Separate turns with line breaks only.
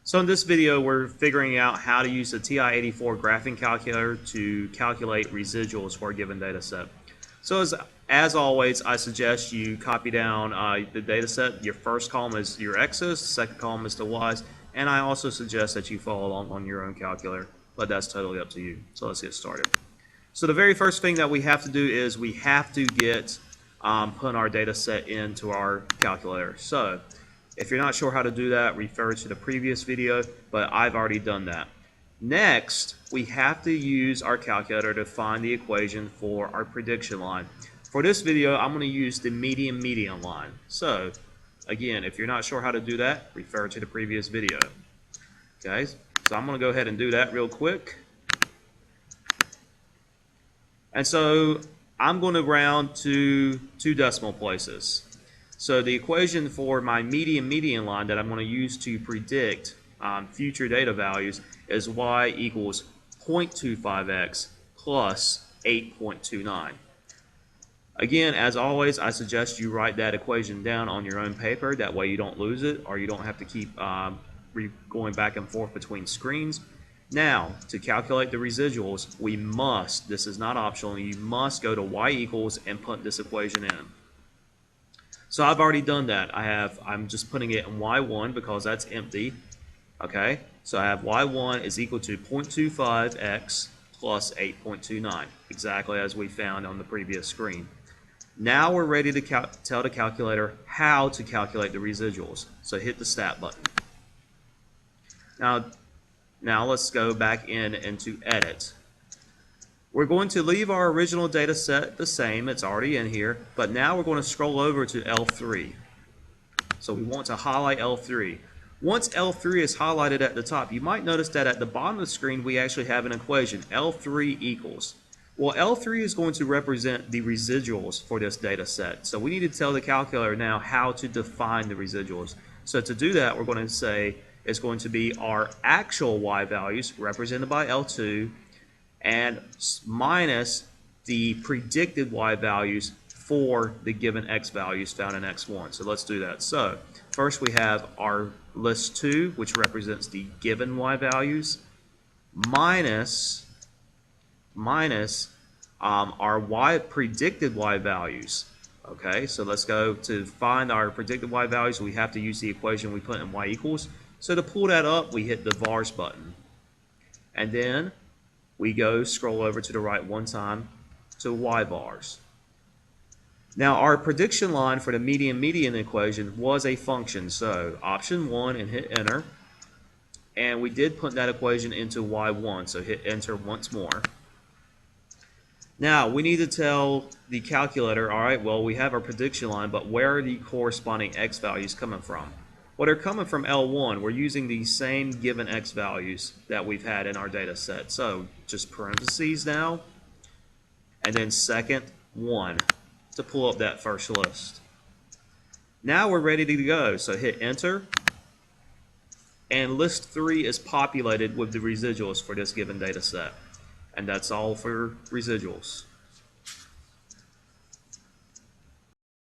So in this video, we're figuring out how to use the TI-84 graphing calculator to calculate residuals for a given data set. So as always, I suggest you copy down the data set. Your first column is your x's, second column is the y's, and I also suggest that you follow along on your own calculator, but that's totally up to you. So let's get started. So the very first thing that we have to do is we have to get put our data set into our calculator. So if you're not sure how to do that, refer to the previous video, but I've already done that. Next, we have to use our calculator to find the equation for our prediction line. For this video, I'm going to use the median line. So, again, if you're not sure how to do that, refer to the previous video. Okay, so I'm going to go ahead and do that real quick. And so, I'm going to round to 2 decimal places. So the equation for my median line that I'm going to use to predict future data values is y equals 0.25x plus 8.29. Again, as always, I suggest you write that equation down on your own paper. That way you don't lose it or you don't have to keep going back and forth between screens. Now, to calculate the residuals, we must, this is not optional, you must go to y equals and put this equation in. So I've already done that. I'm just putting it in y1 because that's empty. Okay, so I have y1 is equal to 0.25x plus 8.29, exactly as we found on the previous screen. Now we're ready to tell the calculator how to calculate the residuals. So hit the stat button. Now let's go back into edit. We're going to leave our original data set the same, it's already in here, but now we're going to scroll over to L3. So we want to highlight L3. Once L3 is highlighted at the top, you might notice that at the bottom of the screen we actually have an equation, L3 equals. Well, L3 is going to represent the residuals for this data set. So we need to tell the calculator now how to define the residuals. So to do that, we're going to say it's going to be our actual y values represented by L2 and minus the predicted y values for the given x values found in x1. So let's do that. So first we have our list 2, which represents the given y values, minus our predicted y values. Okay, so let's go to find our predicted y values. We have to use the equation we put in y equals. So to pull that up, we hit the vars button. And then we scroll over to the right one time to y vars. Now our prediction line for the median equation was a function, so option 1 and hit enter. And we did put that equation into y1, so hit enter once more. Now we need to tell the calculator, alright, well we have our prediction line, but where are the corresponding x values coming from? Well, they're coming from L1. We're using the same given x values that we've had in our data set. So just parentheses now, and then second 1 to pull up that first list. Now we're ready to go. So hit enter, and list 3 is populated with the residuals for this given data set. And that's all for residuals.